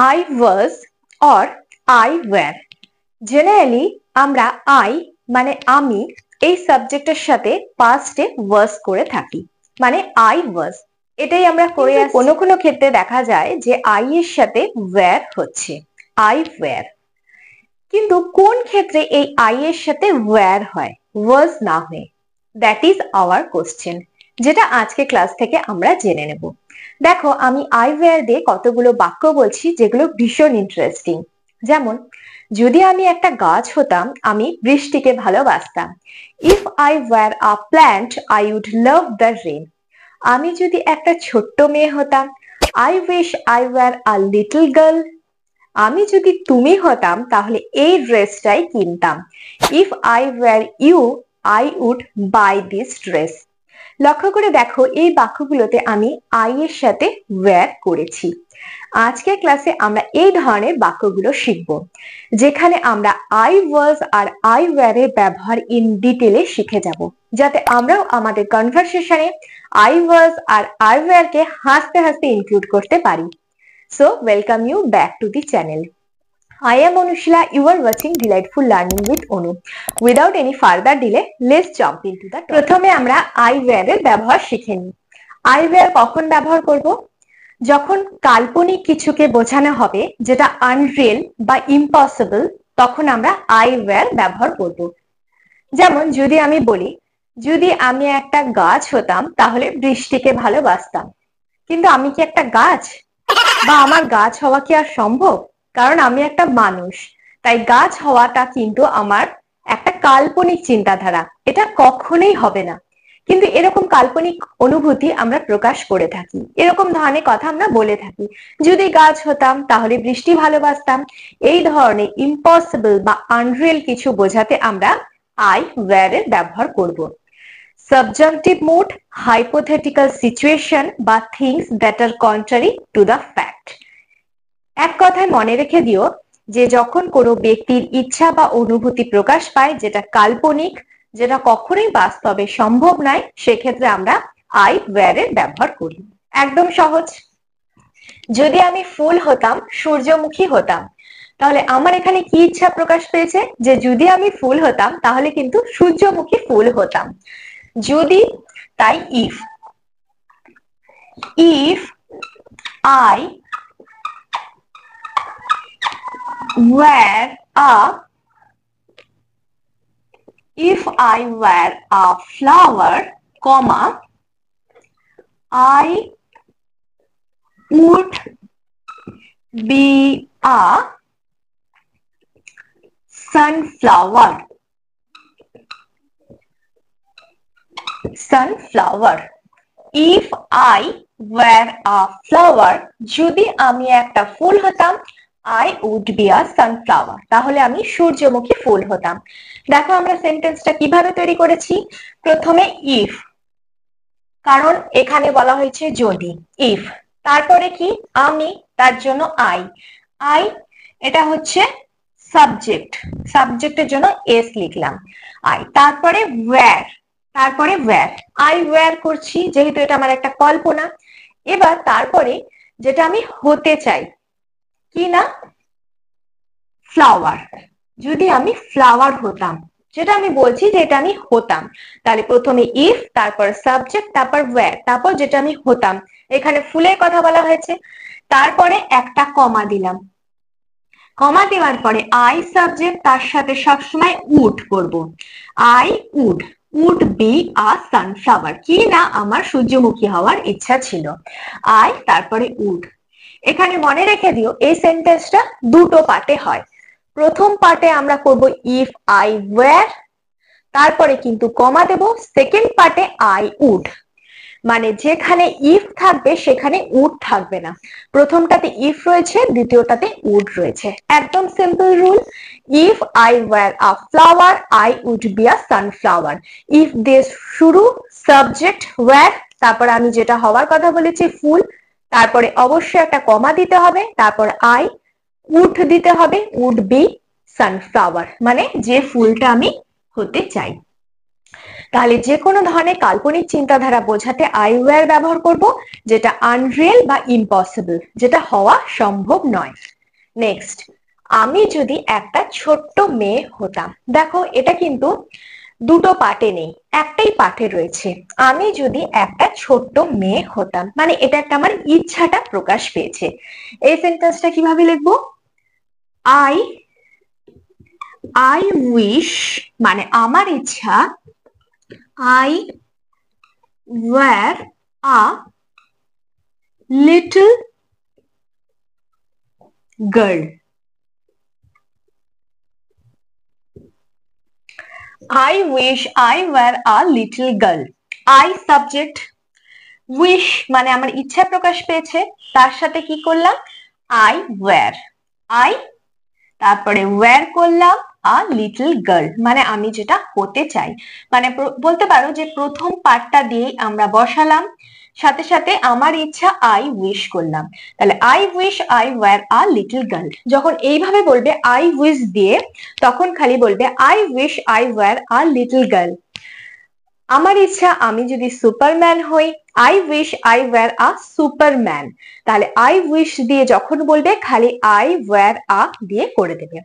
I was or I were. Generally আমরা I মানে আমি এই সাবজেক্টের সাথে পাস্টে was করে থাকি, মানে I was এটাই আমরা করে আসছি। কোনো কোনো ক্ষেত্রে দেখা যায় যে I এর সাথে were হচ্ছে, I were। কিন্তু কোন ক্ষেত্রে এই I এর সাথে were হয়, was না হয়ে? দ্যাট ইজ আওয়ার কোশ্চেন, যেটা আজকে ক্লাস থেকে আমরা জেনে নেব। দেখো আমি আই ওয়্যার দিয়ে কতগুলো বাক্য বলছি যেগুলো ভীষণ ইন্টারেস্টিং। যেমন, যদি আমি একটা গাছ হতাম আমি বৃষ্টিকে ভালোবাসতাম। If I were a plant I would love the rain. আমি যদি একটা ছোট্ট মেয়ে হতাম, I wish I were a little girl. আমি যদি তুমি হতাম তাহলে এই ড্রেসটাই কিনতাম। If I were you I would buy this dress. লক্ষ্য করে দেখো এই বাক্যগুলোতে আমি আই এর সাথে ওয়্যার করেছি। আজকের ক্লাসে আমরা এই ধরনের বাক্যগুলো শিখব, যেখানে আমরা আই ওয়াজ আর আই ওয়্যার এর ব্যবহার ইন ডিটেলে শিখে যাব, যাতে আমরাও আমাদের কনভারসেশনে আই ওয়াজ আর আই ওয়্যার কে হাসতে হাসতে ইনক্লুড করতে পারি। So welcome you back to the channel. I am Anushila. You are watching Delightful Learning with Onu. Without any further delay, let's jump into the topic. প্রথমে আমরা I were এর ব্যবহার শিখে নিই। I were কখন ব্যবহার করব? যখন কাল্পনিক কিছুকে বোঝানো হবে যেটা আনরিয়েল বা ইম্পসিবল, তখন আমরা I were ব্যবহার করব। যেমন যদি আমি বলি, যদি আমি একটা গাছ হতাম তাহলে বৃষ্টিকে ভালোবাসতাম। কিন্তু আমি কি একটা গাছ? বা আমার গাছ হওয়া কি আর সম্ভব? কারণ আমি একটা মানুষ, তাই গাছ হওয়াটা কিন্তু আমার একটা কাল্পনিক চিন্তাধারা, এটা কখনোই হবে না। কিন্তু এরকম কাল্পনিক অনুভূতি আমরা প্রকাশ করে থাকি, এরকম ধরনের কথা আমরা বলে থাকি। যদি গাছ হতাম তাহলে বৃষ্টি ভালোবাসতাম। এই ধরনের ইম্পসিবল বা আনরিয়েল কিছু বোঝাতে আমরা আই ওয়্যার এর ব্যবহার করব। সাবজংটিভ মুড, হাইপোথেটিক্যাল সিচুয়েশন বা things that are contrary to the fact. এক কথায় মনে রেখে দিও যে যখন কোনো ব্যক্তির ইচ্ছা বা অনুভূতি প্রকাশ পায় যেটা কাল্পনিক, যেটা কখনোই বাস্তবে সম্ভব নয়, সেক্ষেত্রে আমরা আই ওয়্যার এর ব্যবহার করি। একদম সহজ। যদি আমি ফুল হতাম, সূর্যমুখী হতাম, তাহলে আমার এখানে কি ইচ্ছা প্রকাশ পেয়েছে? যে যদি আমি ফুল হতাম তাহলে কিন্তু সূর্যমুখী ফুল হতাম। যদি, তাই if I were a flower, comma, I would be a sunflower. If I were a flower, যদি আমি একটা ফুল হতাম, I would be a sunflower, তাহলে আমি সূর্যমুখী ফুল হতাম। দেখো আমরা সেন্টেন্সটা কিভাবে তৈরি করেছি। প্রথমে ইফ, কারণ এখানে বলা হয়েছে যদি, ইফ, তারপরে কি আমি, তার জন্য আই, এটা হচ্ছে সাবজেক্ট, সাবজেক্টের জন্য এস লিখলাম আই। তারপরে ওয়্যার, আই ওয়্যার করছি যেহেতু এটা আমার একটা কল্পনা। এবার তারপরে যেটা আমি হতে চাই, কি না, ফ্লাওয়ার। যদি আমি ফ্লাওয়ার হতাম, যেটা আমি বলছি যে এটা আমি হতাম, তাহলে প্রথমে ইফ, তারপর সাবজেক্ট, তারপর ওয়্যার, তারপর যেটা আমি হতাম। এখানে ফুলের কথা বলা হয়েছে, তারপরে একটা কমা দিলাম। কমা দেওয়ার পরে আই সাবজেক্ট, তার সাথে সবসময় উড করব। I would be a sunflower, কি না আমার সূর্যমুখী হওয়ার ইচ্ছা ছিল। আই, তারপরে উড। এখানে মনে রেখে দিও এই সেন্টেন্সটা দুটো পার্টে হয়। প্রথম পার্টে আমরা করব ইফ আই ওয়্যার, তারপরে কিন্তু কমা দেব। সেকেন্ড পার্টে আই উড, মানে যেখানে ইফ থাকবে সেখানে উড থাকবে না। প্রথমটাতে ইফ রয়েছে, দ্বিতীয়টাতে উড রয়েছে। একদম simple rule. If I were a flower I would be a sunflower. If দিয়ে শুরু, সাবজেক্ট ওয়্যার, তারপর আমি যেটা হওয়ার কথা বলেছি ফুল, তারপরে অবশ্যই একটা কমা দিতে হবে, তারপর আই উড দিতে হবে, উড বি সানফ্লাওয়ার, মানে যে ফুলটা আমি হতে চাই। তাহলে যে কোনো ধরনের কাল্পনিক চিন্তাধারা বোঝাতে আই ওয়্যার ব্যবহার করব, যেটা আনরিয়েল বা ইম্পসিবল, যেটা হওয়া সম্ভব নয়। নেক্সট, আমি যদি একটা ছোট্ট মেয়ে হতাম। দেখো এটা কিন্তু দুটো পার্টে নেই, একটাই পার্টে রয়েছে। আমি যদি একটা ছোট্ট মেয়ে হতাম, মানে এটা একটা আমার ইচ্ছাটা প্রকাশ পেয়েছে। এই সেন্টেন্সটা কিভাবে লিখবো? আই আই উইশ, মানে আমার ইচ্ছা, I were a little girl. I wish I were a little girl. I subject, wish মানে আমার ইচ্ছা প্রকাশ পেয়েছে, তার সাথে কি করলাম? I were, I তারপরে were করলাম a little girl, মানে আমি যেটা হতে চাই। মানে বলতে পারো যে প্রথম পার্টটা দিয়ে আমরা বসালাম, সাথে সাথে আমার ইচ্ছা I wish করলাম। তাহলে I wish I were a little girl। যখন এইভাবে বলবে I wish দিয়ে, তখন খালি বলবে I wish I were a little girl। আমার ইচ্ছা আমি যদি সুপারম্যান হই, I wish I were a Superman. তাহলে আই উইশ দিয়ে যখন বলবে খালি আই ওয়্যার আ দিয়ে করে দেবে।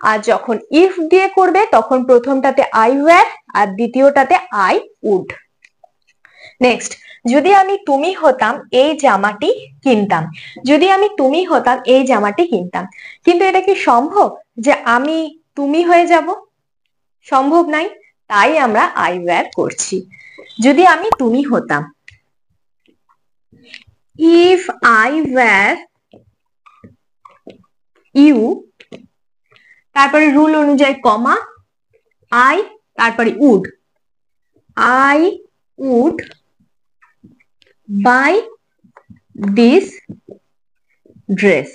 আর যখন ইফ দিয়ে করবে তখন প্রথমটাতে আই ওয়্যার আর দ্বিতীয়টাতে আই উড। নেক্সট, যদি আমি তুমি হতাম এই জামাটি কিনতাম। যদি আমি তুমি হতাম এই জামাটি কিনতাম, কিন্তু এটা কি সম্ভব যে আমি তুমি হয়ে যাব? সম্ভব নাই, তাই আমরা আই ওয়্যার করছি। যদি আমি তুমি হতাম, ইফ আই ওয়্যার ইউ, তারপরে রুল অনুযায়ী কমা, আই, তারপরে would, I would buy this dress.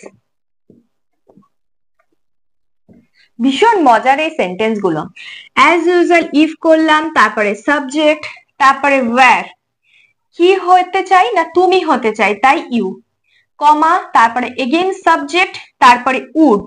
ভীষণ মজার এই সেন্টেন্স গুলো। অ্যাজ ইউজুয়াল ইফ করলাম, তারপরে সাবজেক্ট, তারপরে ওয়্যার, কি হতে চাই না তুমি হতে চাই তাই ইউ, কমা, তারপরে এগেইন সাবজেক্ট, তারপরে উড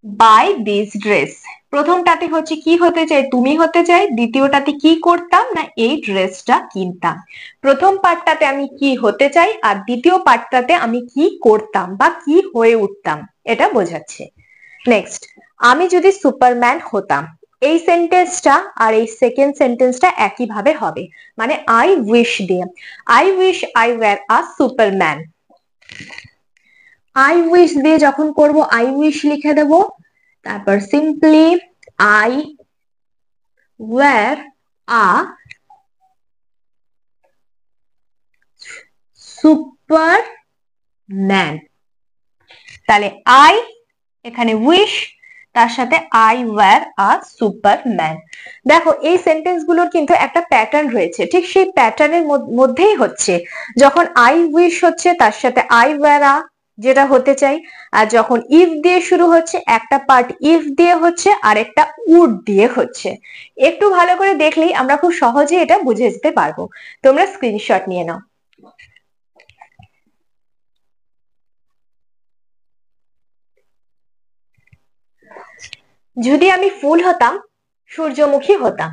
বাই দিস ড্রেস। প্রথমটাতে হচ্ছে কি হতে চাই, তুমি হতে চাই, দ্বিতীয়টাতে কি করতাম না এই ড্রেসটা কিনতাম। প্রথম পার্টটাতে আমি কি হতে চাই আর দ্বিতীয় পার্টটাতে আমি কি করতাম বা কি হয়ে উঠতাম, এটা বোঝাচ্ছে। নেক্সট, আমি যদি সুপারম্যান হতাম, এই সেন্টেন্সটা আর এই সেকেন্ড সেন্টেন্সটা একই ভাবে হবে, মানে আই উইশ দিয়ে। I wish I were a Superman. I wish দিয়ে যখন করব আই উইশ লিখে দেব, তারপর simply I were a Superman. তাহলে আই, এখানে উইশ, তার সাথে আই ওয়্যার আ সুপারম্যান। দেখো এই সেন্টেন্স গুলোর কিন্তু একটা প্যাটার্ন রয়েছে, ঠিক সেই প্যাটার্নের মধ্যেই হচ্ছে। যখন আই উইশ হচ্ছে তার সাথে আই ওয়্যার আ যেটা হতে চাই, আর যখন ইফ দিয়ে শুরু হচ্ছে একটা পার্ট ইফ দিয়ে হচ্ছে আর একটা উড দিয়ে হচ্ছে। একটু ভালো করে দেখলেই আমরা খুব সহজে এটা বুঝে যেতে পারবো। তোমরা স্ক্রিনশট নিয়ে নাও। যদি আমি ফুল হতাম, সূর্যমুখী হতাম।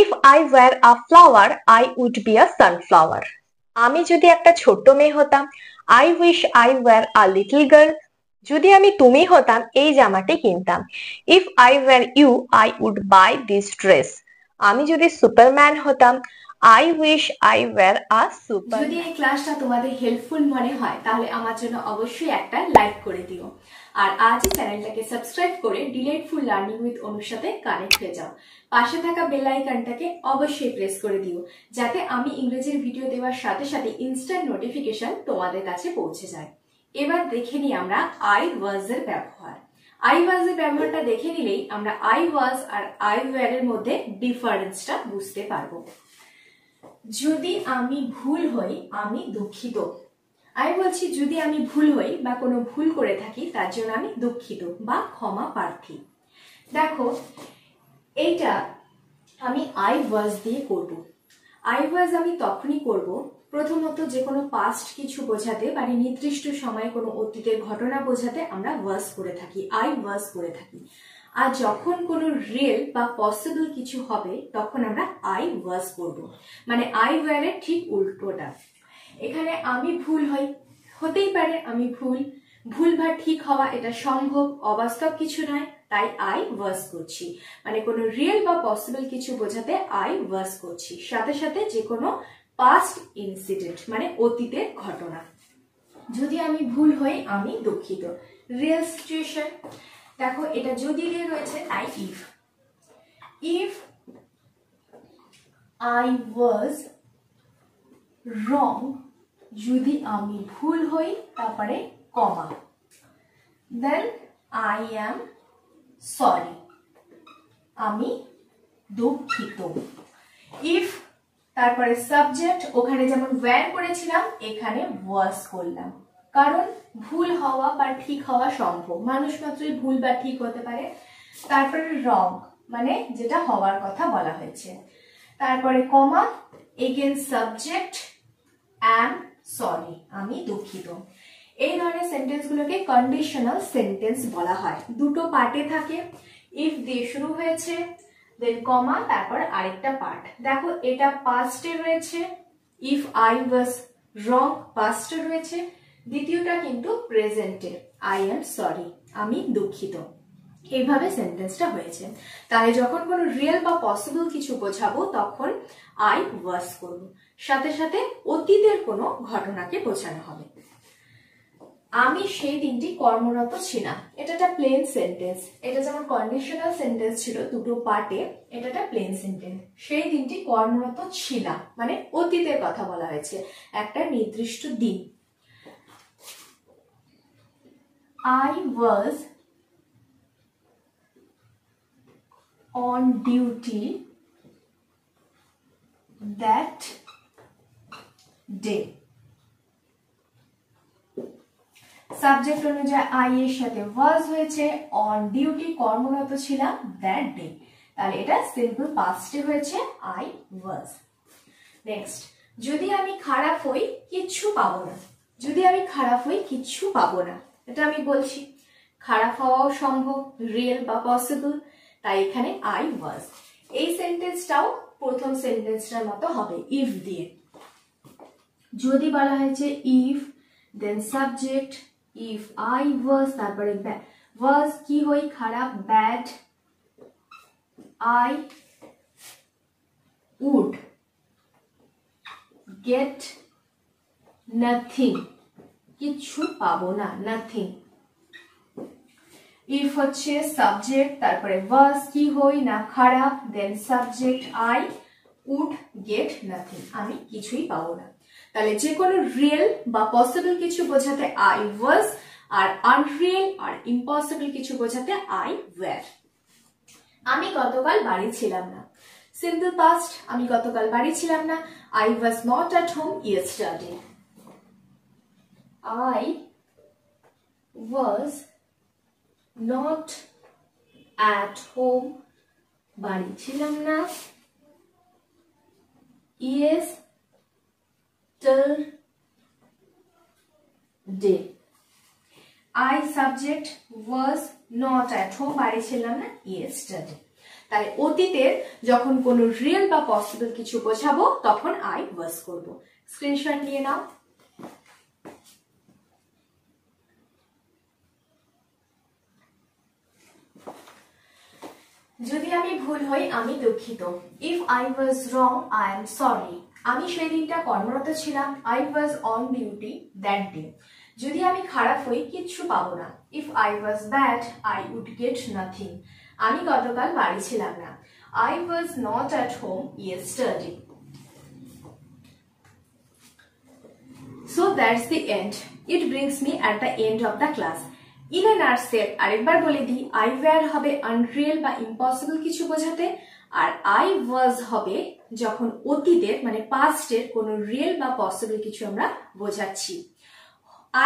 If I were a flower I would be a sunflower. আমি যদি একটা ছোট্ট মেয়ে হতাম, I wish I were a little girl. যদি আমি তুমি হতাম এই জামাটি কিনতাম। If I were you I would buy this dress. আমি যদি সুপারম্যান হতাম, I wish I were a super. যদি এই ক্লাসটা তোমাদের হেল্পফুল মনে হয় তাহলে আমার জন্য অবশ্যই একটা লাইক করে দিও, আর আজই চ্যানেলটাকে সাবস্ক্রাইব করে ডিলাইটফুল লার্নিং উইথ অনুর সাথে কানেক্ট হয়ে যাও। পাশে থাকা বেল আইকনটাকে অবশ্যই প্রেস করে দিও, যাতে আমি ইংরেজির ভিডিও দেওয়ার সাথে সাথে ইনস্ট্যান্ট নোটিফিকেশন তোমাদের কাছে পৌঁছে যায়। এবার দেখে নিই আমরা আই ওয়াজ এর ব্যবহার। আই ওয়াজ এর ব্যবহারটা দেখে নিলেই আমরা আই ওয়াজ আর আই ওয়্যার এর মধ্যে ডিফারেন্সটা বুঝতে পারবো। যদি আমি ভুল হই আমি দুঃখিত। আমি বলছি যদি আমি ভুল হই বা কোনো ভুল করে থাকি তার জন্য আমি দুঃখিত বা ক্ষমা প্রার্থী। দেখো এইটা আমি আই ওয়াজ দিয়ে করব। আই ওয়াজ আমি তখনই করব প্রথমত যে কোনো পাস্ট কিছু বোঝাতে, মানে নির্দিষ্ট সময়ে কোনো অতীতের ঘটনা বোঝাতে আমরা ওয়াজ করে থাকি, আই ওয়াজ করে থাকি। আর যখন কোনো রিয়েল বা পসিবল কিছু হবে তখন আমরা আই ওয়াজ করব, মানে আই ওয়্যার এর ঠিক উল্টোটা। এখানে আমি ভুল হই, হতেই পারে আমি ভুল ভুল বা ঠিক হওয়া এটা সম্ভব, অবাস্তব কিছু নয়, তাই আই ওয়াজ করছি। মানে কোনো রিয়েল বা পসিবল কিছু বোঝাতে আই ওয়াজ করছি। সাথে সাথে যে কোনো পাস্ট ইনসিডেন্ট মানে অতীতের ঘটনা। যদি আমি ভুল হই আমি দুঃখিত। রিয়েল সিচুয়েশন, দেখো এটা যদি দিয়ে রয়েছে তাই ইফ আই ওয়াজ রং, যদি আমি ভুল হই তারপরে কমা, দেন আই অ্যাম সরি, আমি দুঃখিত। ইফ তারপরে সাবজেক্ট, ওখানে যেমন ওয়্যার করেছিলাম এখানে ওয়াজ করলাম, কারণ ভুল হওয়া বা ঠিক হওয়া সম্ভব, মানুষ মাত্রই ভুল বা ঠিক হতে পারে। তারপরে রং মানে যেটা হওয়ার কথা বলা হয়েছে, তারপরে কমা, এগেন সাবজেক্ট অ্যাম সরি, আমি দুঃখিত। এই ধরনের সেন্টেন্সগুলোকে কন্ডিশনাল সেন্টেন্স বলা হয়। দুটো পার্টে থাকে, ইফ দিয়ে শুরু হয়েছে, দেন কমা, তারপর আরেকটা পার্ট। দেখো এটা পাস্টে রয়েছে, ইফ আই ওয়াজ রং পাস্টে রয়েছে, দ্বিতীয়টা কিন্তু প্রেজেন্টে, আই এম সরি, আমি দুঃখিত। এইভাবে সেন্টেন্সটা হয়েছে। তাহলে যখন কোনো রিয়েল বা পসিবল কিছু বোঝাবো তখন আই ওয়াজ করব, সাথে সাথে অতীতের কোনো ঘটনাকে বোঝানো হবে। আমি সেই দিনটি কর্মরত ছিলাম, এটা একটা প্লেন সেন্টেন্স। এটা যেমন কন্ডিশনাল সেন্টেন্স ছিল দুটো পার্টে, এটা একটা প্লেন সেন্টেন্স। সেই দিনটি কর্মরত ছিলাম মানে অতীতের কথা বলা হয়েছে, একটা নির্দিষ্ট দিন। I was on duty that day. Subject অনুযায়ী আই এর সাথে ওয়াজ হয়েছে, অন ডিউটি কর্মরত ছিলাম দ্যাট ডে, তাহলে এটা সিম্পল পাস্টে হয়েছে আই ওয়াজ। নেক্সট, যদি আমি খারাপ হই কিচ্ছু পাবো না, যদি আমি খারাপ হই কিচ্ছু পাবো না, এটা আমি বলছি খারাপ হওয়াও সম্ভব, রিয়েল বা পসিবল, তাই এখানে আই ওয়াজ। এই সেন্টেন্সটাও প্রথম সেন্টেন্সটার মতো হবে ইফ দিয়ে। যদি বলা হয়েছে if then subject, if I was, তারপরে ওয়াজ কি হই খারাপ, bad, I would get nothing, কিচ্ছু পাবো না, নাথিং। ইফ হচ্ছে সাবজেক্ট, তারপরে ওয়াজ কি হই না খারাপ, then subject I would get nothing, আমি কিছুই পাবো না। তাহলে যে কোনো রিয়েল বা পসিবল কিছু বোঝাতে আই ওয়াজ, আর আনরিয়েল আর ইম্পসিবল কিছু বোঝাতে আই ওয়্যার। আমি গতকাল বাড়ি ছিলাম না, সিম্পল পাস্ট, আমি গতকাল বাড়ি ছিলাম না, I was not at home yesterday. I was not at home, বাড়ি ছিলাম না, yesterday. I subject was not at home, বাড়ি ছিলাম না, yesterday. তাই অতীতের যখন কোনো রিয়েল বা পসিবল কিছু বোঝাবো তখন আই ওয়াজ করব। স্ক্রিনশট নিয়ে নাও। যদি আমি ভুল হই আমি দুঃখিত, if I was wrong I am sorry, আমি সেই দিনটা কর্মরত ছিলাম, I was on duty that day. যদি আমি খারাপ হই কিচ্ছু পাবো না, if I was bad I would get nothing, আমি গতকাল বাড়ি ছিলাম না, I was not at home yesterday. So that's the end. It brings me at the end of the class. In a nutshell, আরেকবার বলে দিই, I were হবে unreal বা impossible কিছু বোঝাতে, আর I was হবে যখন অতীতের মানে পাস্টের কোনো রিয়েল বা পসিবল কিছু আমরা বোঝাচ্ছি।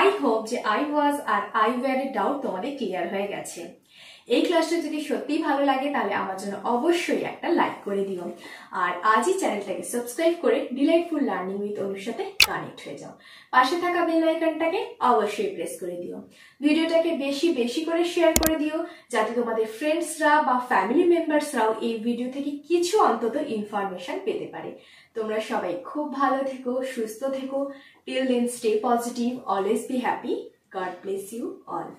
I hope যে I was আর I were এর ডাউট তোমাদের ক্লিয়ার হয়ে গেছে। এই ক্লাসটা যদি সত্যিই ভালো লাগে তাহলে আমার জন্য অবশ্যই একটা লাইক করে দিও, আর আজই চ্যানেলটাকে সাবস্ক্রাইব করে ডিলাইটফুল লার্নিং উইথ অনুর সাথে কানেক্ট হয়ে যাও। পাশে থাকা বেল আইকনটাকে অবশ্যই প্রেস করে দিও। ভিডিওটাকে বেশি বেশি করে শেয়ার করে দিও যাতে তোমাদের ফ্রেন্ডসরা বা ফ্যামিলি মেম্বার্সরাও এই ভিডিও থেকে কিছু অন্তত ইনফরমেশন পেতে পারে। তোমরা সবাই খুব ভালো থেকো, সুস্থ থেকো। Till then stay positive, always be happy. God bless you all.